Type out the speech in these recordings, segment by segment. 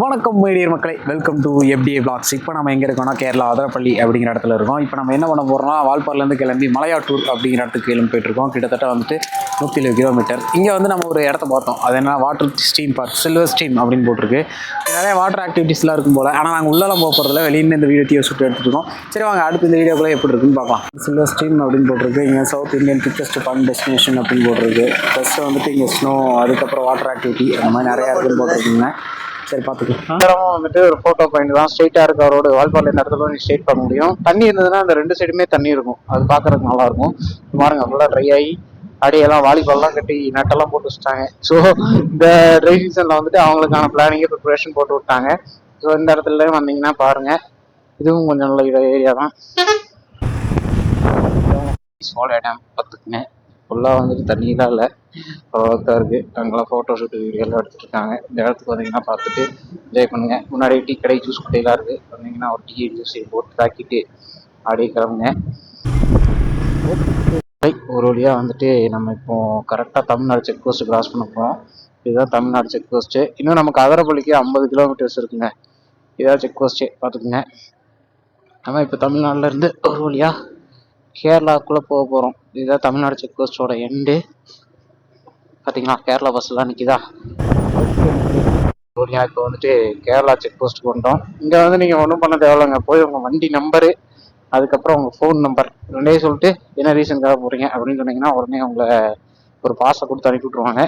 வணக்கம் மீடியர் மக்களை, welcome to FDA Vlogs. இப்போ நம்ம எங்கே இருக்கோம்னா கேரளா அதரப்பள்ளி அப்படிங்கிற இடத்துல இருக்கோம். இப்போ நம்ம என்ன பண்ண போகிறோம்னா வால்பாறையிலேருந்து கிளம்பி மலையாட்டூர் அப்படிங்கிற இடத்துக்கு போயிட்டுருக்கோம். கிட்டத்தட்ட வந்துட்டு 120 கிலோமீட்டர். இங்கே வந்து நம்ம ஒரு இடத்த பார்த்தோம். அது என்ன water stream park, silver stream அப்படின்னு போட்டிருக்கு. நிறைய வாட்டர் ஆக்டிவிட்டீஸ்லாம் இருக்கும் போல். ஆனால் நாங்கள் உள்ளெல்லாம் போக போகிறதில்ல, வெளியிருந்து இந்த வீடியோ சுட்டு எடுத்துருக்கோம். சரி வாங்க அடுத்து இந்த வீடியோக்குள்ளே எப்படி இருக்குன்னு பார்க்கலாம். சில்வர் ஸ்ட்ரீம் அப்படின்னு போட்டிருக்கு. இங்கே south Indian biggest fun destination அப்படின்னு போட்டிருக்கு. ப்ளஸ் வந்துட்டு இங்கே ஸ்னோ, அதுக்கப்புறம் வாட்டர் ஆக்டிவிட்டி அந்த மாதிரி நிறையா இருக்குன்னு போட்டிருக்குங்க. சரி பார்த்துக்கலாம். வந்துட்டு ஒரு ஃபோட்டோ பாயிண்ட் தான். ஸ்ட்ரெயிட்டாக இருக்க ரோடு வால்பாறையில் இந்த இடத்துல நீ ஸ்ட்ரெயிட் பார்க்க முடியும். தண்ணி இருந்ததுன்னா அந்த ரெண்டு சைடுமே தண்ணி இருக்கும். அது பார்க்கறதுக்கு நல்லா இருக்கும். பாருங்க ஃபுல்லாக ட்ரை ஆகி அடியெல்லாம் வாலிபால்லாம் கட்டி நட்டெல்லாம் போட்டு வச்சுட்டாங்க. ஸோ இந்த ட்ரை சீசனில் வந்துட்டு அவங்களுக்கான பிளானிங்கே ப்ரிப்பரேஷன் போட்டு விட்டாங்க. ஸோ இந்த இடத்துல வந்தீங்கன்னா பாருங்க, இதுவும் கொஞ்சம் நல்ல ஏரியா தான். சோழ டேம் பார்த்துக்குங்க. ஃபுல்லாக வந்துட்டு தண்ணியெலாம் இல்லை, அவ்வளோதான் இருக்குது. அங்கெல்லாம் ஃபோட்டோ ஷூட்டு வீடியோலாம் எடுத்துகிட்டு இருக்காங்க. இந்த இடத்துக்கு வந்தீங்கன்னா பார்த்துட்டு என்ஜாய் பண்ணுங்க. முன்னாடி டீ கடை, ஜூஸ் கடையெல்லாம் இருக்குது. வந்தீங்கன்னா ஒரு டீ ஜூஸ் போட்டு தாக்கிட்டு அப்படியே கிளம்புங்க. ஒரு வழியாக வந்துட்டு நம்ம இப்போ கரெக்டாக தமிழ்நாடு செக் போஸ்ட்டு கிராஸ் பண்ண போகிறோம். இதுதான் தமிழ்நாடு செக் போஸ்ட்டு. இன்னும் நமக்கு அதரப்பள்ளிக்கு 50 கிலோமீட்டர்ஸ் இருக்குங்க. இதான் செக் போஸ்ட்டே பார்த்துக்குங்க. நம்ம இப்போ தமிழ்நாட்டிலேருந்து ஒரு வழியாக கேரளாவுக்குள்ளே போக போகிறோம். இதுதான் தமிழ்நாடு செக் போஸ்டோட எண்டு. பார்த்தீங்களா கேரளா பஸ்லாம் நிற்கிதா. இப்போ வந்துட்டு கேரளா செக் போஸ்ட்டுக்கு வந்துட்டோம். இங்கே வந்து நீங்கள் ஒன்றும் பண்ண தேவையில்லைங்க. போய் உங்கள் வண்டி நம்பரு, அதுக்கப்புறம் உங்கள் ஃபோன் நம்பர் ரெண்டே சொல்லிட்டு என்ன ரீசனுக்காக போகிறீங்க அப்படின்னு சொன்னீங்கன்னா உடனே உங்களை ஒரு பாஸை கொடுத்து அனுப்பி விட்ருவாங்க.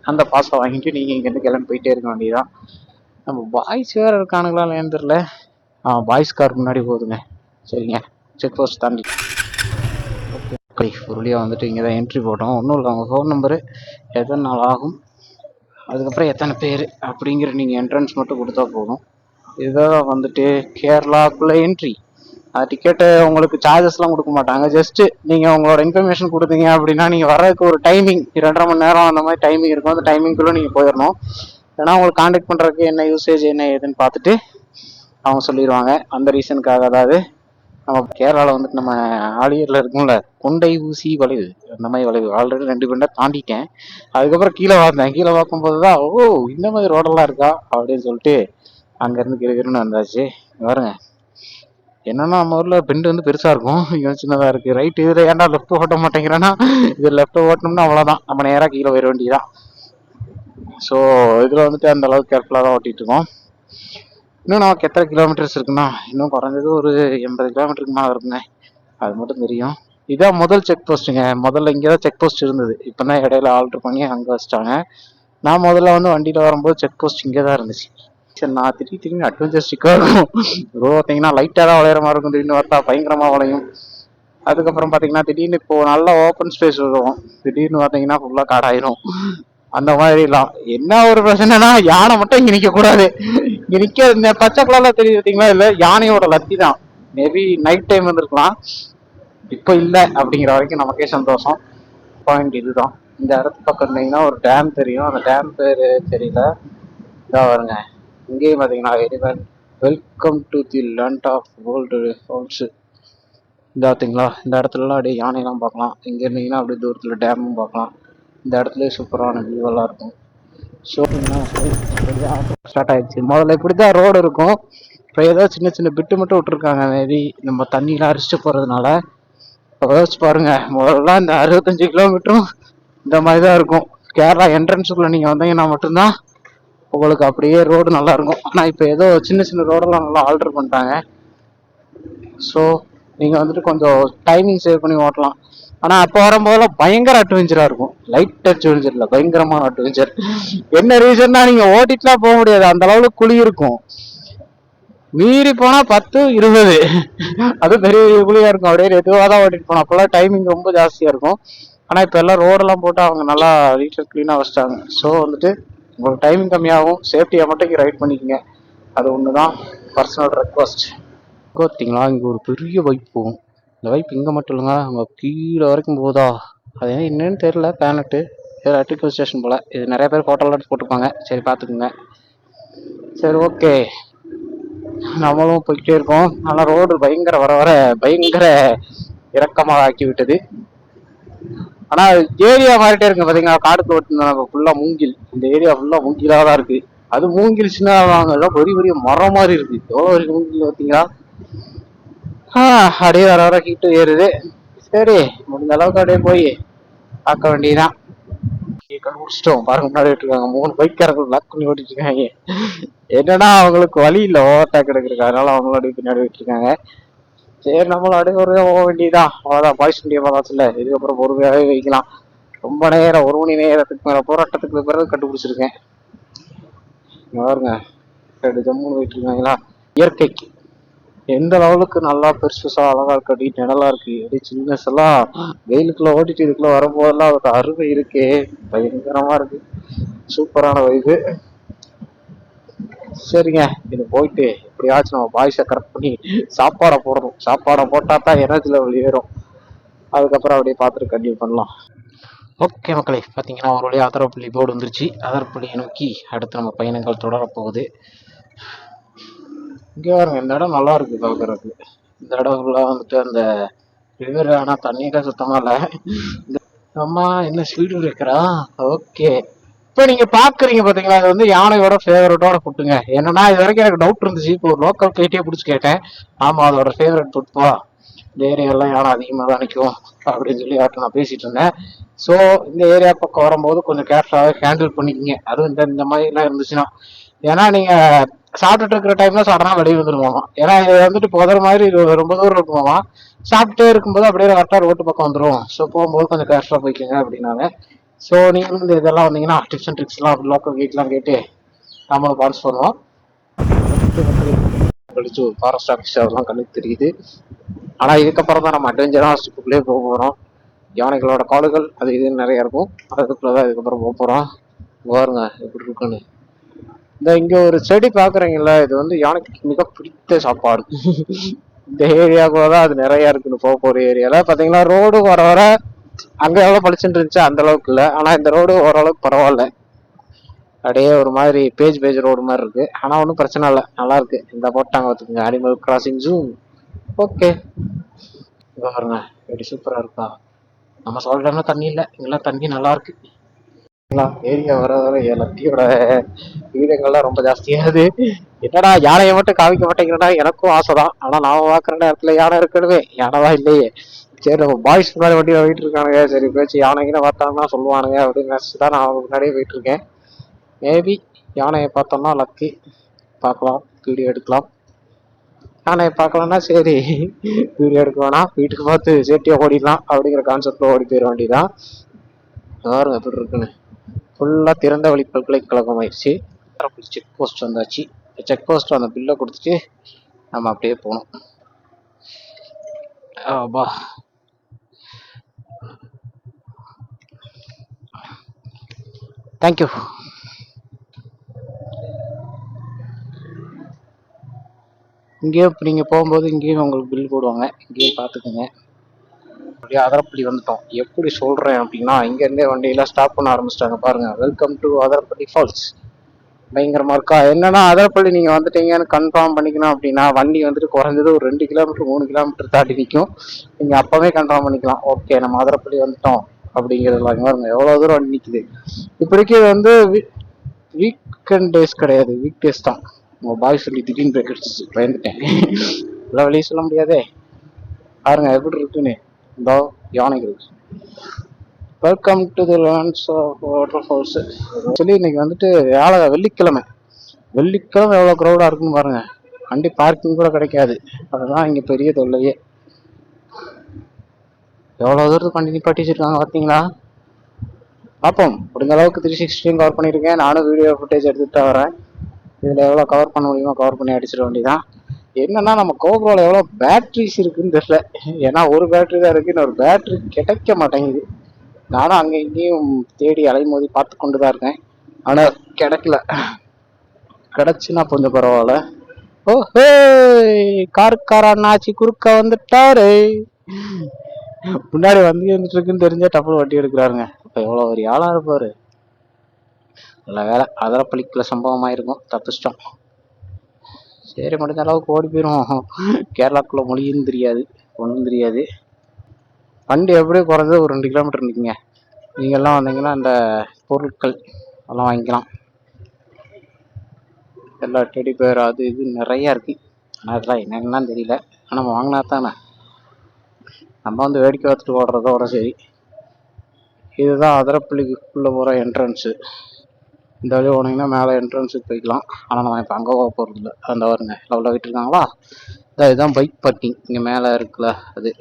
அந்த பாஸை வாங்கிட்டு நீங்கள் இங்கேருந்து கிளம்பி போயிட்டே இருக்க வேண்டியதுதான். நம்ம பாய்ஸ் வேறு இருக்கானுங்களா இல்லையான்னு தெரில. பாய்ஸ் கார் முன்னாடி போகுதுங்க. சரிங்க, செக் போஸ்ட் தாண்டி ஒரு வழியாக வந்துட்டு இங்கே தான் என்ட்ரி போட்டோம். ஒன்றும் இல்லை, அவங்க ஃபோன் நம்பரு, எத்தனை நாள் ஆகும், அதுக்கப்புறம் எத்தனை பேர் அப்படிங்கிற நீங்கள் என்ட்ரன்ஸ் மட்டும் கொடுத்தா போதும். இதுதான் வந்துட்டு கேரளாக்குள்ளே என்ட்ரி. டிக்கெட்டு உங்களுக்கு சார்ஜஸ்லாம் கொடுக்க மாட்டாங்க. ஜஸ்ட்டு நீங்கள் உங்களோட இன்ஃபர்மேஷன் கொடுத்தீங்க அப்படின்னா நீங்கள் வர்றதுக்கு ஒரு டைமிங் 2.5 மணி நேரம் அந்த மாதிரி டைமிங் இருக்கும். அந்த டைமிங்குள்ளே நீங்கள் போயிடணும். ஏன்னா உங்களுக்கு கான்டாக்ட் பண்ணுறதுக்கு என்ன யூசேஜ் என்ன ஏதுன்னு பார்த்துட்டு அவங்க சொல்லிடுவாங்க. அந்த ரீசனுக்காக, அதாவது நம்ம கேரளாவில் வந்துட்டு நம்ம ஆலியரில் இருக்கும்ல கொண்டை ஊசி வளைவு, அந்த மாதிரி வளைவு ஆல்ரெடி 2 பெண்டை தாண்டிட்டேன். அதுக்கப்புறம் கீழே பார்த்தேன். கீழே பார்க்கும்போது தான் இந்த மாதிரி ரோடெல்லாம் இருக்கா அப்படின்னு சொல்லிட்டு அங்கேருந்து கிருகிருன்னு வந்தாச்சு. பாருங்க, என்னன்னா நம்ம ஊரில் பெண்டு வந்து பெருசாக இருக்கும், இங்கே சின்னதாக இருக்குது. ரைட்டு இதில் ஏன்டா லெஃப்ட் ஓட்ட மாட்டேங்கிறேன்னா, இது லெஃப்ட் ஓட்டணும்னா அவ்வளோதான், நம்ம நேராக கீழே வர வேண்டியதான். ஸோ இதில் வந்துட்டு அந்த அளவுக்கு கேர்ஃபுல்லாக தான் ஓட்டிகிட்டு இருக்கோம். இன்னும் நமக்கு எத்தனை கிலோமீட்டர்ஸ் இருக்குன்னா, இன்னும் குறைஞ்சது ஒரு 80 கிலோமீட்டருக்கு மேலே இருக்குங்க. அது மட்டும் தெரியும். இதான் முதல் செக் போஸ்ட்டுங்க. முதல்ல இங்கே தான் செக் போஸ்ட் இருந்தது. இப்போ தான் இடையில ஆல்ட்ரு பண்ணி அங்கே வச்சிட்டாங்க. நான் முதல்ல வந்து வண்டியில் வரும்போது செக் போஸ்ட் இங்கே தான் இருந்துச்சு. சரி, நான் திடீர்னு அட்வென்ச்சர் ஸ்டிக்காக இருக்கும். பார்த்தீங்கன்னா லைட்டாக தான் வளையிற மாதிரி இருக்கும். திடீர்னு பார்த்தா பயங்கரமாக வளையும். அதுக்கப்புறம் பார்த்தீங்கன்னா திடீர்னு இப்போ நல்லா ஓப்பன் ஸ்பேஸ் இருக்கும். திடீர்னு பார்த்தீங்கன்னா ஃபுல்லாக காடாயிரும். அந்த மாதிரிலாம் என்ன ஒரு பிரச்சனைனா, யானை மட்டும் இங்கே நிற்கக்கூடாது. இங்கே நிற்க இந்த பச்சை கலர்லாம் தெரியுது பார்த்தீங்களா, இல்லை யானையோட லத்தி தான். மேபி நைட் டைம் வந்துருக்கலாம், இப்போ இல்லை. அப்படிங்கிற வரைக்கும் நமக்கே சந்தோஷம். பாயிண்ட் இதுதான். இந்த இடத்து பக்கம் இருந்தீங்கன்னா ஒரு டேம் தெரியும். அந்த டேம் பேர் தெரியல. இதான் வருங்க. இங்கேயும் பார்த்தீங்கன்னா welcome to the land of world howls. இந்த பார்த்தீங்களா, இந்த இடத்துலலாம் அப்படியே யானையெல்லாம் பார்க்கலாம். இங்கே இருந்தீங்கன்னா அப்படியே தூரத்தில் டேமும் பார்க்கலாம். இந்த இடத்துல சூப்பரான வியூவெல்லாம் இருக்கும். ஸோ ஸ்டார்ட் ஆகிடுச்சு. முதல்ல இப்படி தான் ரோடு இருக்கும். இப்போ ஏதோ சின்ன சின்ன பிட்டு மட்டும் விட்டுருக்காங்க. மேபி நம்ம தண்ணியெலாம் அரிச்சிட்டு போகிறதுனால. யோசிச்சு பாருங்க, முதல்ல இந்த 65 கிலோமீட்டரும் இந்த மாதிரி தான் இருக்கும். கேரளா என்ட்ரன்ஸுக்குள்ளே நீங்கள் வந்தீங்கன்னா மட்டும்தான் உங்களுக்கு அப்படியே ரோடு நல்லாயிருக்கும். ஆனால் இப்போ ஏதோ சின்ன சின்ன ரோடெல்லாம் நல்லா ஆல்ட்ரு பண்ணிட்டாங்க. ஸோ நீங்கள் வந்துட்டு கொஞ்சம் டைமிங் சேவ் பண்ணி ஓட்டலாம். ஆனால் அப்போ வரும்போதெல்லாம் பயங்கர அட்வென்ச்சராக இருக்கும். லைட் அட்வென்ச்சர் இல்லை, பயங்கரமான அட்வென்ச்சர். என்ன ரீசன்னா, நீங்கள் ஓட்டிட்டுலாம் போக முடியாது, அந்த அளவுக்கு குழி இருக்கும். மீறி போனால் 10, 20 அது பெரிய குழியாக இருக்கும். அப்படியே எதுவாக தான் ஓட்டிட்டு போனோம். அப்போல்லாம் டைமிங் ரொம்ப ஜாஸ்தியாக இருக்கும். ஆனால் இப்போ எல்லாம் ரோடெல்லாம் போட்டு அவங்க நல்லா நீட்டாக க்ளீனாக வச்சிட்டாங்க. ஸோ வந்துட்டு உங்களுக்கு டைமிங் கம்மியாகும். சேஃப்டியாக மட்டும் ரைட் பண்ணிக்கோங்க. அது ஒன்று தான் பர்சனல் ரெக்வஸ்ட். பார்த்தீங்களா, இங்கே ஒரு பெரிய வைப் போகும். இந்த வைப் இங்கே மட்டும் இல்லைங்க, அங்கே கீழே வரைக்கும் போதா. அது என்னன்னு தெரியல. பிளானட்டு எலக்ட்ரிக்கல் ஸ்டேஷன் போல். இது நிறைய பேர் ஃபோட்டோலாம் எடுத்து போட்டிருப்பாங்க. சரி பார்த்துக்குங்க. சரி ஓகே, நம்மளும் போய்கிட்டே இருக்கோம். ஆனால் ரோடு பயங்கர வர வர பயங்கர இறக்கமாக ஆக்கி விட்டது. ஆனால் ஏரியா மாறிட்டே இருக்குங்க. பார்த்தீங்கன்னா காடுக்கு ஃபுல்லாக மூங்கில். இந்த ஏரியா ஃபுல்லாக மூங்கிலாக தான் இருக்குது. அது மூங்கில்ச்சுன்னா வாங்கலாம் பெரிய பெரிய மரம் மாதிரி இருக்கு. எவ்வளவு வரைக்கும் மூங்கில் பார்த்தீங்களா? அப்படியே வர வர ஹீட்டு ஏறுது. சரி, முடிஞ்ச அளவுக்கு அப்படியே போய் பார்க்க வேண்டியதுதான். கண்டுபிடிச்சிட்டோம் பாருங்க, முன்னாடி இருக்காங்க 3 பைக்காரர்கள் லாக் பண்ணி ஓட்டிட்டு இருக்காங்க. என்னன்னா அவங்களுக்கு வழி இல்லை ஓவர்டேக் எடுக்கிறதுக்கு, அதனால அவங்களும் அப்படியே பின்னாடி விட்டுருக்காங்க. சரி, நம்மளும் அப்படியே ஒரு போக வேண்டியதான். அவ்வளோதான், பாய்ஸ் இண்டியா பரவாயில்ல. இதுக்கப்புறம் பொறுமையாவே வைக்கலாம். ரொம்ப நேரம் 1 மணி நேரத்துக்கு மேல போராட்டத்துக்கு பிறகு கண்டுபிடிச்சிருக்கேன். பாருங்க, ஜம்முன்னு போயிட்டு இருக்காங்களா. இயற்கைக்கு எந்த லெவலுக்கு நல்லா பெருசா அழகா இருக்கு, அப்படி நிழலா இருக்கு. அப்படி சின்னஸ் எல்லாம் வெயிலுக்குள்ள ஓட்டிட்டு இதுக்குள்ள வரும்போதெல்லாம் ஒரு அருமை இருக்கே, பயங்கரமா இருக்கு. சூப்பரான வைப்பு. சரிங்க, இது போயிட்டு எப்படியாச்சும் நம்ம பாய்ஸை கரெக்ட் பண்ணி சாப்பாடை போடணும். சாப்பாடை போட்டா தான் எனர்ஜி லெவல் ஏறும். அதுக்கப்புறம் அப்படியே பார்த்துட்டு கண்டினியூ பண்ணலாம். ஓகே மக்களே, பார்த்தீங்கன்னா ஒரு வழியாக அதரப்பள்ளி போர்டு வந்துருச்சு. அதரப்பள்ளியை நோக்கி அடுத்து நம்ம பயணங்கள் தொடரப்போகுது. இங்கே பாருங்க, இந்த இடம் நல்லா இருக்கு பார்க்கறதுக்கு. இந்த இடம் ஃபுல்லாக வந்துட்டு அந்த ரிவர், ஆனால் தண்ணியே சுத்தமாக இல்லை. அம்மா என்ன ஸ்பீடு இருக்கிறா. ஓகே, இப்போ நீங்கள் பார்க்குறீங்க பார்த்தீங்களா, அது வந்து யானையோட ஃபேவரட்டோட ஃபுட்டுங்க. என்னன்னா இது வரைக்கும் எனக்கு டவுட் இருந்துச்சு. இப்போ ஒரு லோக்கல் கைட்டே பிடிச்சி கேட்டேன். ஆமாம், அதோட ஃபேவரட் ஃபுட்பா, இந்த ஏரியாலாம் யானை அதிகமாக தான் நிற்கும் அப்படின்னு சொல்லி யார்கிட்ட நான் பேசிட்டு இருந்தேன். ஸோ இந்த ஏரியா பக்கம் வரும்போது கொஞ்சம் கேர்ஃபுல்லாகவே ஹேண்டில் பண்ணிக்கிங்க. அதுவும் இந்த மாதிரிலாம் இருந்துச்சுன்னா. ஏன்னா நீங்கள் சாப்பிட்டுட்டு இருக்கிற டைம்ல சடனா வெளியே வந்துருவாங்க. ஏன்னா இது வந்துட்டு புதற மாதிரி ரொம்ப தூரம் இருக்குமாமா. சாப்பிட்டே இருக்கும்போது அப்படியே கரெக்டாக ரோட்டு பக்கம் வந்துடும். ஸோ போகும்போது கொஞ்சம் கேர்ஃபுல்லாக போய்க்குங்க அப்படின்னாங்க. ஸோ நீங்கள் இந்த இதெல்லாம் வந்தீங்கன்னா டிப்ஸ் அண்ட் ட்ரிக்ஸ்லாம் அப்படி லோக்கல் வீட்லாம் கேட்டு நம்மளும் பான்ஸ் பண்ணுவோம். கழிச்சு ஒரு ஃபாரஸ்ட் ஆஃபீஸர் அதெல்லாம் கண்ணுக்கு தெரியுது. ஆனால் இதுக்கப்புறம் தான் நம்ம அட்வென்ச்சரான ஸ்ட்ரிப்புக்குள்ளே போக போகிறோம். யானைகளோட காடுகள் அது இதுன்னு நிறைய இருக்கும். அதுக்குள்ளதான் இதுக்கப்புறம் போக போகிறோம். பாருங்க எப்படி இருக்குன்னு. இந்த இங்க ஒரு செடி பாக்குறீங்கல்ல, இது வந்து யானைக்கு மிக பிடித்த சாப்பாடு. இந்த ஏரியாக்குள்ள தான் அது நிறைய இருக்குன்னு போக போற ஏரியால பாத்தீங்கன்னா ரோடு வர வர அங்க எவ்வளவு பளிச்சுட்டு இருந்துச்சு அந்த அளவுக்கு இல்ல. ஆனா இந்த ரோடு ஓரளவுக்கு பரவாயில்ல. அப்படியே ஒரு மாதிரி பேஜ் ரோடு மாதிரி இருக்கு. ஆனா ஒன்றும் பிரச்சனை இல்லை, நல்லா இருக்கு. இந்த போட்டாங்க பார்த்துக்குங்க, அனிமல் கிராசிங் ஜூம். ஓகே, பாருங்க எப்படி சூப்பரா இருக்கா. நம்ம சொல்ற தண்ணி இல்லை, இங்கெல்லாம் தண்ணி நல்லா இருக்கு. ஏரியா வர வர லத்தியோட விகிதங்கள்லாம் ரொம்ப ஜாஸ்தியாகுது. என்னடா யானையை மட்டும் காமிக்க மாட்டேங்கிறடா, எனக்கும் ஆசைதான். ஆனா நாம பாக்குற நேரத்துல யானை இருக்கணுமே, யானைதான் இல்லையே. சரி, நம்ம பாய்ஸ் முன்னாடி வண்டி போயிட்டு இருக்கானுங்க. சரி பேச்சு யானைக்குன்னு பார்த்தாங்கன்னா சொல்லுவானுங்க அப்படின்னு நினைச்சுதான் நான் அவங்க முன்னாடியே போயிட்டு இருக்கேன். மேபி யானையை பார்த்தோம்னா லக்கி, பார்க்கலாம், வீடியோ எடுக்கலாம். யானையை பார்க்கலாம்னா சரி வீடியோ எடுக்க வேணாம், வீட்டுக்கு பார்த்து சேஃப்டியா ஓடிடலாம் அப்படிங்கிற கான்செப்ட்ல ஓடி போயிட வேண்டியதான். யாரும் எப்படி இருக்குன்னு ஃபுல்லா திறந்த வழி பல்கலைக்கழகம் ஆயிடுச்சு. செக் போஸ்ட் வந்தாச்சு. செக் போஸ்ட் அந்த பில்லை கொடுத்துட்டு நம்ம அப்படியே போகணும். தேங்க்யூ. இங்கேயும் இப்போ நீங்கள் போகும்போது இங்கேயும் உங்களுக்கு பில் போடுவாங்க, இங்கேயும் பார்த்துக்குங்க. அப்படியே அதரப்பள்ளி வந்துட்டோம். எப்படி சொல்கிறேன் அப்படின்னா, இங்கேருந்தே வண்டியெல்லாம் ஸ்டாப் பண்ண ஆரம்பிச்சிட்டாங்க பாருங்க. Welcome to Athirappilly Falls. பயங்கரமா இருக்கா. என்னன்னா அதரப்பள்ளி நீங்க வந்துட்டீங்கன்னு கன்ஃபார்ம் பண்ணிக்கணும் அப்படின்னா வண்டி வந்துட்டு குறைஞ்சது ஒரு 2 கிலோமீட்டர் 3 கிலோமீட்டர் தாண்டி நிற்கும். நீங்க அப்பவே கன்ஃபார்ம் பண்ணிக்கலாம், ஓகே நம்ம அதரப்பள்ளி வந்துட்டோம் அப்படிங்கிறதுலாம். பாருங்க எவ்வளவு தூரம் வண்டி நிற்குது. இப்படிக்கு வந்து வீக்கெண்ட் டேஸ் கிடையாது, வீக் டேஸ் தான். பாய்ஸ் சொல்லி திடீர்னு பிரேக் அடிச்சு பயந்துட்டேன். எல்லாம் வெளியே சொல்ல முடியாதே. பாருங்க எப்படி இருக்குன்னு. இந்த யானைகள். Welcome to the lands of water falls. Actually இன்னைக்கு வந்துட்டு வெள்ளிக்கிழமை. வெள்ளிக்கிழமை எவ்வளோ க்ரௌடாக இருக்குன்னு பாருங்க. வண்டி பார்க்கிங் கூட கிடைக்காது. அதுதான் இங்கே பெரிய தொல்லையே. எவ்வளோ தூரத்துக்கு வண்டி நிப்பாட்டி வச்சிருக்காங்க பார்த்தீங்களா. பார்ப்போம், முடிஞ்ச அளவுக்கு 360 கவர் பண்ணியிருக்கேன். நானும் வீடியோ ஃபுட்டேஜ் எடுத்துகிட்டு தான் வரேன். இதில் எவ்வளோ கவர் பண்ண முடியுமோ கவர் பண்ணி அடிச்சிட வேண்டியதான். என்னன்னா நம்ம கோப்ரோவில் எவ்வளோ பேட்ரிஸ் இருக்குன்னு தெரியல. ஏன்னா ஒரு பேட்டரி தான் இருக்கு, இன்னொரு பேட்டரி கிடைக்க மாட்டேங்குது. நானும் அங்கே இங்கேயும் தேடி அலைமோதி பார்த்து கொண்டு தான் இருக்கேன். ஆனால் கிடைக்கல. கிடைச்சுன்னா கொஞ்சம் பரவாயில்ல. ஓஹே, கார்கார அண்ணாச்சி குறுக்க வந்துட்டாரு. முன்னாடி வந்து இருந்துட்டு இருக்குன்னு தெரிஞ்சா டப்புனு வட்டி எடுக்கிறாருங்க. இப்போ எவ்வளோ ஒரு ஆளா இருப்பாரு. நல்ல வேலை அதரப்பள்ளிக்குள்ள சம்பவமாயிருக்கும், தப்பிச்சிட்டோம். சரி, முடிஞ்ச அளவுக்கு ஓடி போயிடும். கேரளாக்குள்ள மொழியும் தெரியாது, ஒன்றும் தெரியாது. வண்டி எப்படியே குறைஞ்சது ஒரு 2 கிலோமீட்டர் நிற்குங்க. நீங்கள்லாம் வந்தீங்கன்னா இந்த பொருட்கள் அதெல்லாம் வாங்கிக்கலாம். எல்லா டெடி பேர் அது இது நிறையா இருக்குது. ஆனால் அதெல்லாம் என்னென்னலாம் தெரியல. ஆனால் நம்ம வாங்கினா தானே நம்ம வந்து வேடிக்கை பார்த்துட்டு ஓடுறதோட சரி. இதுதான் அதிரப்பள்ளிக்குள்ளே போகிற என்ட்ரன்ஸு. இந்த வழி போனீங்கன்னா மேலே என்ட்ரன்ஸுக்கு போய்க்கலாம். ஆனால் நம்ம இப்போ அங்கே போக போகிறது இல்லை. அந்த வருங்க லெவலில் விட்டுருக்காங்களா, இதுதான் பைக் பார்க்கிங் இங்கே மேலே இருக்குல்ல அது.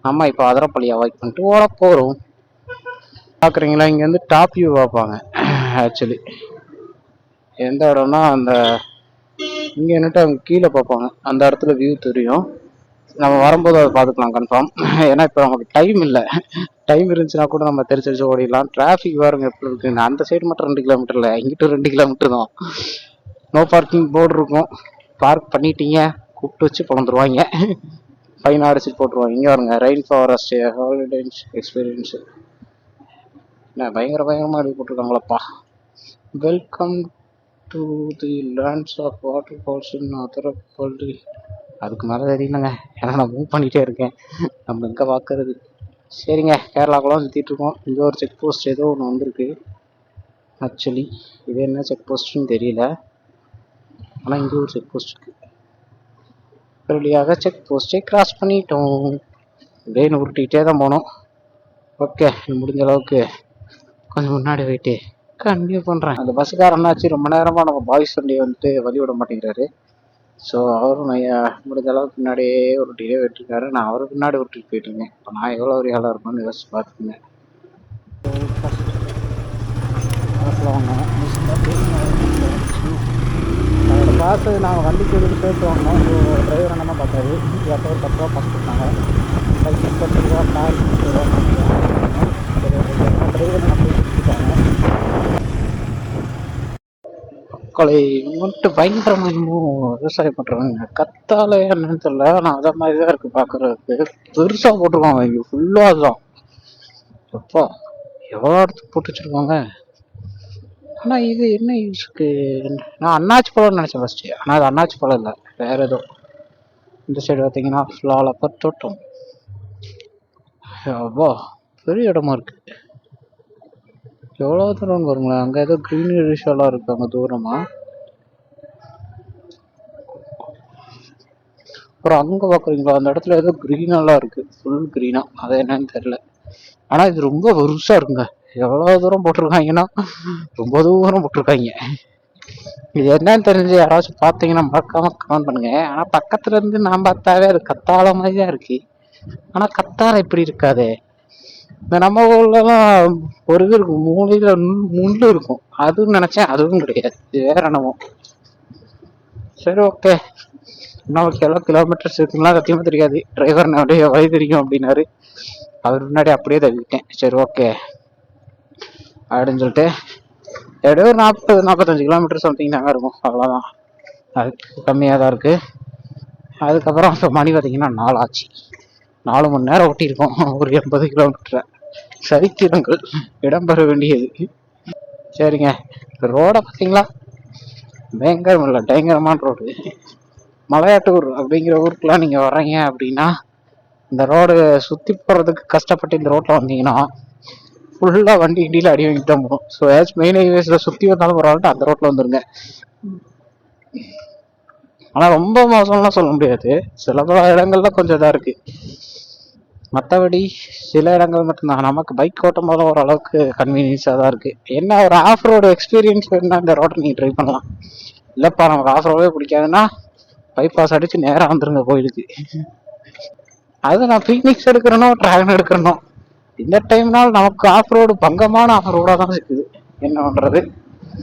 நம்ம இப்போ அதிரப்பள்ளி அவாய்ட் பண்ணிட்டு ஓட போகிறோம். பார்க்குறீங்களா, இங்கே வந்து டாப் வியூ பார்ப்பாங்க. ஆக்சுவலி எந்த இடம்னா அந்த இங்கே என்னட்டு அவங்க கீழே பார்ப்பாங்க, அந்த இடத்துல வியூ தெரியும். நம்ம வரும்போது அதை பார்த்துக்கலாம் கன்ஃபார்ம். ஏன்னா இப்போ நமக்கு டைம் இல்லை. டைம் இருந்துச்சுன்னா கூட நம்ம தெரிச்சு ஓடிடலாம். டிராஃபிக் பாருங்க எப்படி இருக்குன்னு. அந்த சைடு மட்டும் 2 கிலோமீட்டர் இல்லை, இங்கிட்ட 2 கிலோமீட்டர் தான். நோ பார்க்கிங் போர்டு இருக்கும். பார்க் பண்ணிட்டீங்க கூப்பிட்டு வச்சு பிறந்துருவாங்க. ஃபைன் அடிச்சுட்டு போட்டுருவாங்க. இங்கே வருங்க ரெயின் ஃபாரஸ்ட் ஹாலிடேஸ் எக்ஸ்பீரியன்ஸ். என்ன பயங்கரமாக எழுதி போட்டிருக்காங்களப்பா. Welcome to the lands of water falls in Athirappilly. அதுக்கு மேலே தெரியலங்க, ஏன்னா நான் மூவ் பண்ணிகிட்டே இருக்கேன். நம்ம எங்கே பார்க்கறது. சரிங்க, கேரளாக்குலாம் சுற்றிட்டு இருக்கோம். இங்கே ஒரு செக் போஸ்ட் ஏதோ ஒன்று வந்திருக்கு. ஆக்சுவலி இது என்ன செக் போஸ்ட்னு தெரியல, ஆனால் இங்கே ஒரு செக் போஸ்ட் இருக்குது. வழியாக செக் போஸ்ட்டை கிராஸ் பண்ணிட்டோம். அப்படியே உருட்டிகிட்டே தான் போனோம். ஓகே, முடிஞ்ச அளவுக்கு கொஞ்சம் முன்னாடி போயிட்டு கண்டினியூ பண்ணுறேன். அந்த பஸ்ஸுக்காரனாச்சு ரொம்ப நேரமாக நம்ம பாய்ஸ் வண்டியை வந்துட்டு வழி விட மாட்டேங்கிறாரு. ஸோ அவரும் முடிஞ்ச அளவுக்கு பின்னாடியே உருட்டிகிட்டே போயிட்டுருக்காரு. நான் அவருக்கு பின்னாடி உருட்டிட்டு போயிட்டுருக்கேன். இப்போ நான் எவ்வளோ ஒரு ஆளாக இருப்பேன்னு யோசிச்சு பார்த்துங்க. அதை பார்த்து நான் வண்டிக்கு எடுத்து சேர்த்து வாங்கினோம். டிரைவர் என்னமா பார்த்தாரு, எப்போ ஒரு 10 ரூபா காசு கொடுத்தாங்க. 10 ரூபா கார் 20 ரூபா டிரைவர் என்ன கொடுத்துருக்காங்க. மக்களை மட்டும் பயங்கரமாக விவசாயம் பண்ணுறாங்க. கத்தால என்னன்னு தெரியல, ஆனால் அதை மாதிரி தான் இருக்குது பார்க்குறதுக்கு. பெருசாக போட்டிருக்காங்க இங்கே ஃபுல்லாக. அதுதான் எப்பா எவ்வளோ இடத்துக்கு போட்டு வச்சுருக்காங்க. ஆனால் இது என்ன யூஸுக்கு? நான் அண்ணாச்சி பழம்னு நினச்சேன் ஃபஸ்ட்டு, ஆனால் அது அண்ணாச்சி பழம் இல்லை, வேறு ஏதோ. இந்த சைடு பார்த்தீங்கன்னா ஃப்ளாலப்பர் தோட்டம். அப்பா பெரிய இடமா இருக்குது. எவ்வளோ தூரம் வருங்களேன். அங்கே ஏதோ க்ரீனரிஷெல்லாம் இருக்குது அங்கே தூரமாக. அப்புறம் அங்கே பார்க்குறீங்களா, அந்த இடத்துல ஏதோ க்ரீனெல்லாம் இருக்குது, ஃபுல் க்ரீனாக. அது என்னன்னு தெரில. ஆனால் இது ரொம்ப பெருசாக இருக்குங்க. எவ்வளோ தூரம் போட்டிருக்காங்கன்னா ரொம்ப தூரம் போட்டிருக்காங்க. இது என்னன்னு தெரிஞ்சு யாராச்சும் பார்த்தீங்கன்னா மறக்காம கமெண்ட் பண்ணுங்க. ஆனால் பக்கத்துல இருந்து நான் பார்த்தாவே அது கத்தாழ மாதிரி தான் இருக்கு. ஆனால் கத்தாழை இப்படி இருக்காதே. இந்த நம்ம ஊர்லலாம் ஒரு இது இருக்கும், மூலையில முள்ளு இருக்கும், அதுவும் நினைச்சேன், அதுவும் கிடையாது, இது வேற என்னமோ. சரி ஓகே, இன்னும் கிலோமீட்டர்ஸ் இருக்குங்களா சத்தியமா தெரியாது. டிரைவர் நிறைய வழி தெரியும் அப்படின்னாரு. அவர் முன்னாடி அப்படியே தள்ளிட்டேன். சரி ஓகே அப்படின்னு சொல்லிட்டு எப்படியும் ஒரு 40-45 கிலோமீட்டர் சம்திங் தாங்க இருக்கும், அவ்வளோதான். அதுக்கு கம்மியாக தான் இருக்குது. அதுக்கப்புறம் இப்போ மணி பார்த்தீங்கன்னா 4 ஆச்சு. 4 மணி நேரம் ஓட்டியிருக்கோம் ஒரு 80 கிலோமீட்டரை. சரித்திரங்கள் இடம்பெற வேண்டியது. சரிங்க, ரோடை பார்த்தீங்களா, பயங்கரம் இல்லை பயங்கரமான ரோடு. மலையாட்டூர் அப்படிங்கிற ஊருக்குலாம் நீங்கள் வர்றீங்க அப்படின்னா இந்த ரோடு சுற்றி போகிறதுக்கு கஷ்டப்பட்டு இந்த ரோட்டில் வந்தீங்கன்னா ஃபுல்லாக வண்டி இண்டியில் அடி வாங்கிட்டு தான் போகும். ஸோ ஏதாச்சும் மெயின் ஹைவேஸில் சுற்றி வந்தாலும் பரவாயில்ல, அந்த ரோட்டில் வந்துருங்க. ஆனால் ரொம்ப மோசம்லாம் சொல்ல முடியாது, சில பல இடங்கள்ல கொஞ்சம் இதாக இருக்குது. மற்றபடி சில இடங்கள் மட்டும்தான். நமக்கு பைக் ஓட்டும் போது ஓரளவுக்கு கன்வீனியன்ஸாக தான் இருக்குது. என்ன ஒரு ஆஃப் ரோடு எக்ஸ்பீரியன்ஸ் வேணுன்னா இந்த ரோட்டை நீங்கள் ட்ரை பண்ணலாம். இல்லைப்பா நமக்கு ஆஃப் ரோடே பிடிக்காதுன்னா பைபாஸ் அடித்து நேராக வந்துருங்க கோயிலுக்கு. அது நான் பிக்னிக்ஸ் எடுக்கிறனோ ட்ராகன் எடுக்கிறனோ இந்த டைம்னால் நமக்கு ஆஃப் ரோடு பங்கமான ஆஃப் ரோடாக தான் இருக்குது. என்ன பண்ணுறது,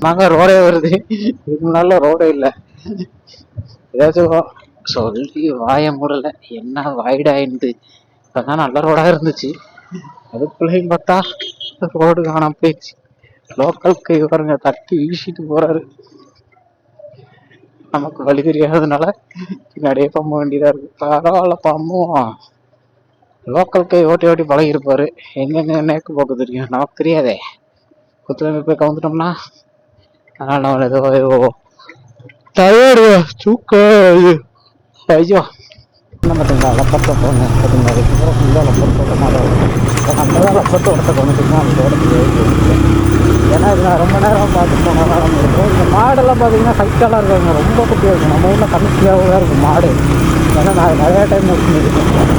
நாங்கள் ரோடே வருது, இதுக்கு முன்னால ரோடே இல்லை. ஏதாச்சும் சொல்லி வாய மூடலை, என்ன வாய்டாயிருந்து. இப்போதான் நல்ல ரோடாக இருந்துச்சு, அதுக்குள்ளேயும் பார்த்தா ரோடு காணாம போயிடுச்சு. லோக்கலுக்கு இவருங்க தட்டி வீசிட்டு போறாரு. நமக்கு வழி தெரியாததுனால பின்னாடியே பம்ப வேண்டியதா இருக்கு. பரவாயில்ல பம்பும் லோக்கலுக்கு ஓட்டி ஓட்டி பழகிருப்பாரு. எங்கெங்க நேக்கு போக்க தெரியும், நமக்கு தெரியாதே. குத்துல போய் கவுந்துட்டோம்னா அதனால நம்ம ஏதோ டயர்டு தூக்கம். ஐயோ என்ன பார்த்தீங்களா, லப்பர் தோட்டம் பார்த்தீங்களா, அதுக்கப்புறம் ஃபுல்லாக லப்பர் தோட்டமாக தான் இருக்கும். அந்த வேலை பட்டு ஒருத்த வந்துட்டுனா அந்த இடத்துக்கு ஏன்னா இது நான் ரொம்ப நேரம் பார்த்து போனால் நம்ம இருக்கும். இந்த மாடெல்லாம் பார்த்தீங்கன்னா ஹைட்டாலாம் இருக்காங்க, ரொம்ப குட்டியாக இருக்கும். நம்ம ஊரில் கமிட்டியாக தான் இருக்கும் மாடு. ஏன்னா நான் நிறையா டைம் இருக்கேன்.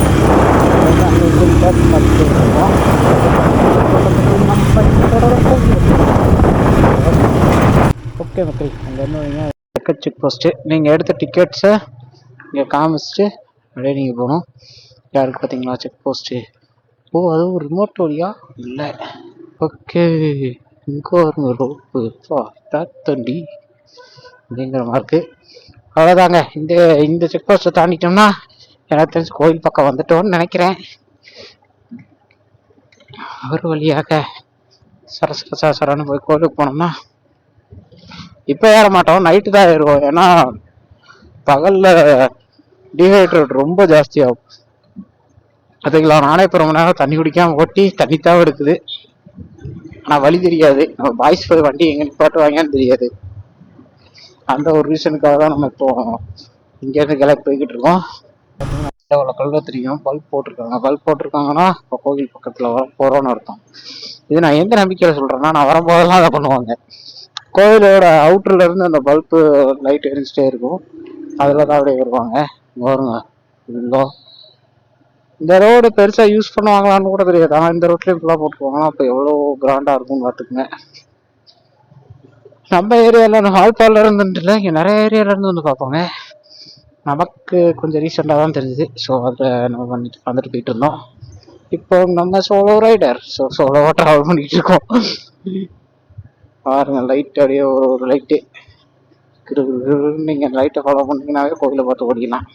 ஓகே மக்கள், அங்கேருந்து வைங்க டிக்கெட் செக் போஸ்ட்டு. நீங்கள் எடுத்த டிக்கெட்ஸை இங்கே காமிச்சிட்டு அப்படியே நீங்கள் போகணும். யாருக்கு பார்த்தீங்களா செக் போஸ்ட்டு? ஓ, அதுவும் ரிமோட் வழியா இல்லை. ஓகே, இங்கே வருங்க ரோப்பு தண்டி அப்படிங்கிற மார்க்கு. அவ்வளோதாங்க. இந்த செக் போஸ்ட்டை தாண்டிட்டோம்னா எனக்கு தெரிஞ்சு கோயில் பக்கம் வந்துட்டோன்னு நினைக்கிறேன். ஒரு வழியாக சரசரன்னு போய் கோயிலுக்கு போனோம்னா இப்போ ஏற மாட்டோம், நைட்டு தான் ஏறுவோம். ஏன்னா பகலில் டீஹைட்ரேட் ரொம்ப ஜாஸ்தியாகும். அதுங்களா நானே இப்போ ரொம்ப நேரம் தண்ணி குடிக்காமல் ஓட்டி தண்ணி தான் எடுக்குது. ஆனால் வழி தெரியாது, நம்ம பாய்ஸ் போய் வண்டி எங்கே நிப்பாட்டுவாங்கன்னு தெரியாது. அந்த ஒரு ரீசனுக்காக தான் நம்ம இப்போ இங்கேருந்து கிளம்பி போய்கிட்டு இருக்கோம். அவ்வளோ கல்வ தெரியும், பல்ப் போட்டிருக்காங்கன்னா இப்போ கோவில் பக்கத்தில் வர போகிறோன்னு அர்த்தம். இது நான் எந்த நம்பிக்கையில் சொல்கிறேன்னா, நான் வரும்போதெல்லாம் அதை பண்ணுவாங்க. கோவிலோட அவுட்டர்ல இருந்து அந்த பல்பு லைட் எரிஞ்சிட்டே இருக்கும், அதில் தான் அப்படியே வருவாங்க. வருங்க இவ்வளோ இந்த ரோடு பெருசாக யூஸ் பண்ணுவாங்களான்னு கூட தெரியாது. ஆனால் இந்த ரோட்லேயும் ஃபுல்லாக போட்டுருவாங்கன்னா அப்போ எவ்வளோ கிராண்டாக இருக்கும்னு பார்த்துக்குங்க. நம்ம ஏரியாவில் ஹால்பாலில் இருந்துட்டு இங்கே நிறைய ஏரியாவிலேருந்து வந்து பார்ப்போங்க. நமக்கு கொஞ்சம் ரீசெண்டாக தான் தெரிஞ்சுது. ஸோ அதில் நம்ம வந்துட்டு போயிட்டு இருந்தோம். இப்போ நம்ம சோலோ ரைடர், ஸோ சோலோவாக ட்ராவல் பண்ணிட்டு இருக்கோம். பாருங்க லைட் அப்படியே ஒரு லைட்டு நீங்கள் லைட்டை ஃபாலோ பண்ணிங்கனாவே கோவிலை பார்த்து ஓடிக்கலாம்.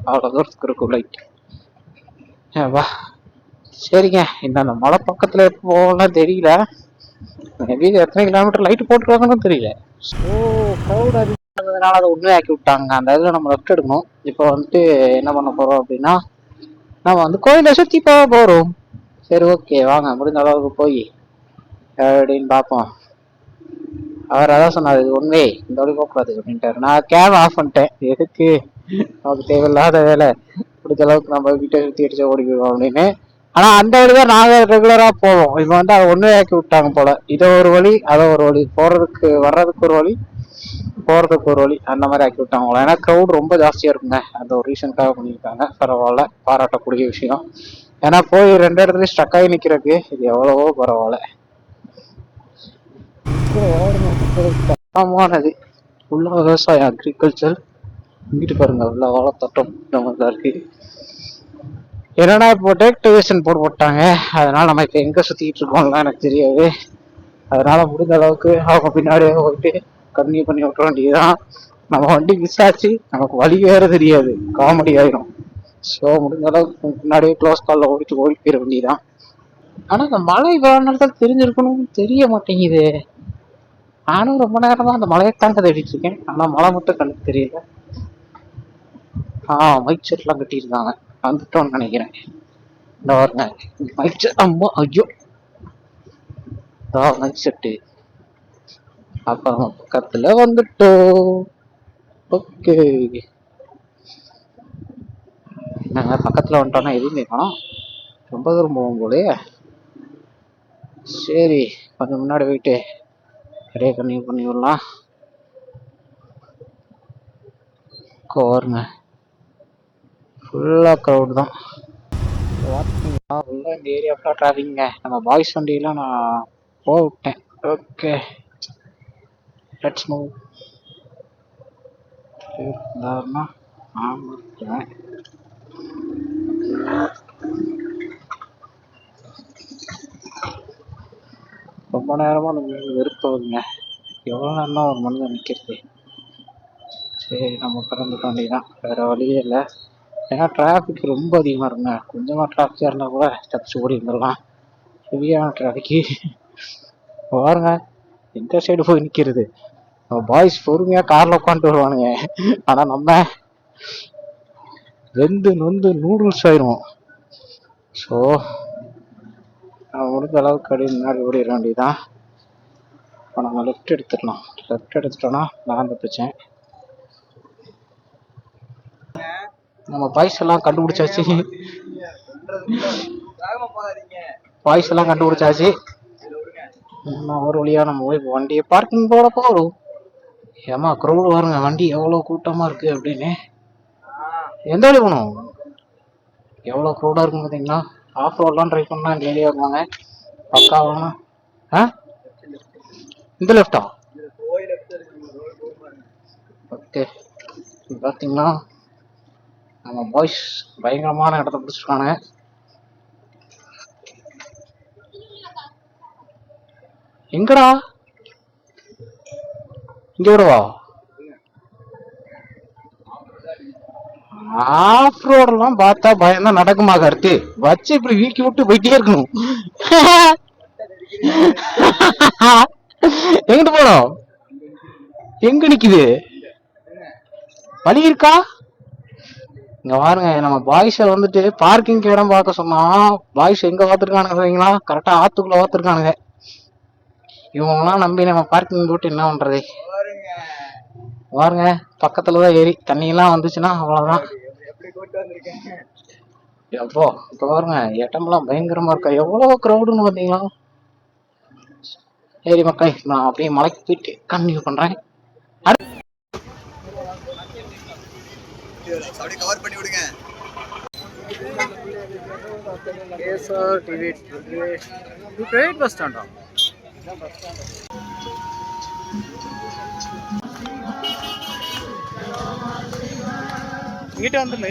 அவ்வளோ தூரத்துக்கு இருக்கும் லைட். வா சரிங்க. இந்த மலை பக்கத்தில் எப்போ போகலாம் தெரியல. மேபி எத்தனை கிலோமீட்டர் லைட் போட்டுருவாங்கன்னு தெரியல. ஸோ க்ரௌட் அதிகமானதுனால அதை உண்மையாக்கி விட்டாங்க. அந்த இதில் நம்ம லெஃப்ட் எடுக்கணும். இப்போ வந்துட்டு என்ன பண்ண போகிறோம் அப்படின்னா, நம்ம வந்து கோயிலை சுற்றி போக போகிறோம். சரி ஓகே, வாங்க முடிஞ்ச அளவுக்கு போய் அப்படின்னு பார்ப்போம். அவர் அதான் சொன்னார், இது உண்மை இந்த வழி போகக்கூடாது அப்படின்ட்டாரு. நான் கேப் ஆஃப் பண்ணிட்டேன். எதுக்கு நமக்கு தேவையில்லாத வேலை, முடிஞ்ச அளவுக்கு நம்ம வீட்டை சுற்றி அடிச்சு ஓடிக்குவோம் அப்படின்னு. ஆனால் அந்த வழி தான் நாங்கள் ரெகுலராக போவோம். இப்போ வந்து அதை ஒன்றே ஆக்கி விட்டாங்க போல. இதை ஒரு வழி அதை ஒரு வழி, போகிறதுக்கு வர்றதுக்கு ஒரு வழி போகிறதுக்கு ஒரு வழி, அந்த மாதிரி ஆக்கி விட்டாங்க போல. ஏன்னா க்ரௌட் ரொம்ப ஜாஸ்தியாக இருக்குங்க. அந்த ஒரு ரீசனுக்காக பண்ணியிருக்காங்க. பரவாயில்ல, பாராட்டக்கூடிய விஷயம். ஏன்னா போய் 2 இடத்துலையும் ஸ்டக் ஆகி நிற்கிறதுக்கு இது எவ்வளவோ பரவாயில்ல. ஆமானது ஃபுல்லாக விவசாயம், அக்ரிகல்ச்சர். இங்கிட்டு பாருங்க உள்ள வாழைத்தோட்டம் இந்த மாதிரி தான் இருக்கு. என்னன்னா இப்போ டேக்டிவேஷன் போட்டாங்க, அதனால நம்ம இப்போ எங்கே சுற்றிக்கிட்டு இருக்கோம்லாம் எனக்கு தெரியாது. அதனால முடிஞ்ச அளவுக்கு அவங்க பின்னாடியே போயிட்டு கன்டினியூ பண்ணி விட்டுற வேண்டியதுதான். நம்ம வண்டி மிஸ் ஆச்சு, நமக்கு வழி வேற தெரியாது, காமெடி ஆயிடும். ஸோ முடிஞ்ச அளவுக்கு முன்னாடியே க்ளோஸ் காலில் ஓடி போயிட வேண்டியதான். ஆனால் இந்த மழை இவ்வளோ நேரத்தில் தெரிஞ்சிருக்கணும்னு தெரிய மாட்டேங்குது. நானும் ரொம்ப நேரமா அந்த மலையை தாங்க தேடிட்டு இருக்கேன், ஆனா மழை மட்டும் கண்ணுக்கு தெரியல. மைக் செட்லாம் கட்டியிருக்காங்க, வந்துட்டோம்னு நினைக்கிறேன். இந்த வருங்க மைக் செட். அம்மா ஐயோ, மைக் செட்டு. அப்ப நம்ம பக்கத்துல வந்துட்டோம். ஓகே, நாங்க பக்கத்துல வந்துட்டோம்னா எதுவுமே காணோம், ரொம்ப தூரம் போகும் போலயே. சரி கொஞ்சம் முன்னாடி போயிட்டு அப்படியே கன்டினியூ பண்ணி விடலாம். பாருங்க ஃபுல்லாக க்ரௌட் தான். ஃபுல்லாக இந்த ஏரியா ஃபுல்லாக டிராஃபிக்ங்க. நம்ம பாய்ஸ் வண்டியெல்லாம் நான் போட்டேன். Okay let's move. ரொம்ப நேரமாக நம்ம வெறுப்பாகுங்க. எவ்வளோ நேரம் ஒரு மனிதன் நிற்கிறது. சரி நம்ம கடந்துக்க வேண்டியதான், வேறு வழியே இல்லை. ஏன்னா டிராஃபிக் ரொம்ப அதிகமாக இருக்குங்க. கொஞ்சமாக டிராஃபிக்காக இருந்தால் கூட தப்பிச்சு ஓடி இருந்துடலாம். ஹெவியான டிராஃபிக்கு பாருங்க. எந்த சைடு போய் நிற்கிறது. பாய்ஸ் பொறுமையாக காரில் உட்காந்துட்டு வருவானுங்க, ஆனால் நம்ம நொந்து நூடுல்ஸ் ஆயிரும். ஸோ முடிஞ்ச அளவுக்கு அப்படியே முன்னாடி ஓடிட வேண்டியதான். இப்போ நம்ம லெஃப்ட் எடுத்துடலாம். லெஃப்ட் எடுத்துட்டோன்னா நான் தப்பிச்சேன். நம்ம பாய்ஸ் எல்லாம் கண்டுபிடிச்சாச்சு. வாய்ஸ் எல்லாம் கண்டுபிடிச்சாச்சு. ஒரு வழியா நம்ம போய் வண்டியை பார்க்கிங் போட போறோம். ஏமா க்ரௌடு பாருங்க, வண்டி எவ்வளவு கூட்டமா இருக்கு அப்படின்னு. எந்த வழி போகணும்? எவ்வளவு க்ரௌடா இருக்கும் பாத்தீங்களா. ஆஃப் ரோட்லாம் ட்ரை பண்ணா இந்த ஏரியா இருப்பாங்க. பக்காவான இந்த லெஃப்டா? ஓகே, பாத்தீங்கன்னா நம்ம பாய்ஸ் பயங்கரமான இடத்த பிடிச்சிருக்காங்க. எங்கடா? இங்க விடவா? ஆஃப் ரோடெல்லாம் பார்த்தா பயம்தான் நடக்குமா கருத்து வச்சு இப்படி வீக்கி விட்டு போயிட்டே இருக்கணும். எங்கிட்டு போனோம்? எங்க நிக்குது? வழி இருக்கா? இங்க பாருங்க, நம்ம பாய்ஸ வந்துட்டு பார்க்கிங் இடம் பார்க்க சொன்னா பாய்ஸ் எங்க பார்த்துருக்கானுங்க கரெக்டா ஆத்துக்குள்ள பார்த்துருக்கானுங்க. இவங்கெல்லாம் நம்பி நம்ம பார்க்கிங் போட்டு என்ன பண்றது? பாருங்க, பக்கத்துலதான் ஏரி, தண்ணி எல்லாம் வந்துச்சுன்னா அவ்வளவுதான். எப்போ இப்ப பாருங்க, இடமெல்லாம் பயங்கரமா இருக்கா. எவ்வளவு கிரௌடுன்னு பாத்தீங்களா. சரி மக்கள், நான் அப்படியே மலைக்கு போயிட்டு கண்டினியூ பண்றேன். கவர் பண்ணி விடுங்க. பிரைவேட் பஸ் ஸ்டாண்டா? இங்கிட்ட வந்துடல.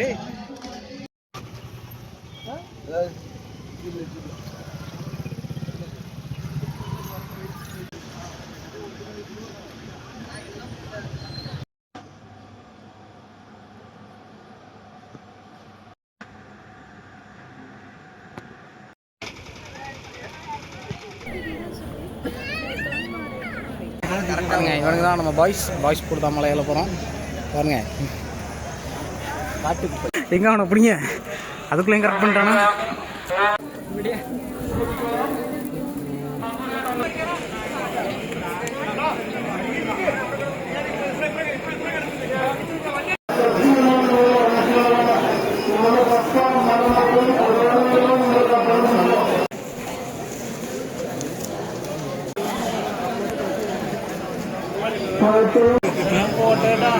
பாருங்க, இவனுக்கு தான் நம்ம பாய்ஸ் கூட தான் மலையில போகிறோம். பாருங்க, எங்க அவனை பிடிங்க, அதுக்குள்ளேயும் கரெக்ட் பண்ணிட்டானா. போட்டேடா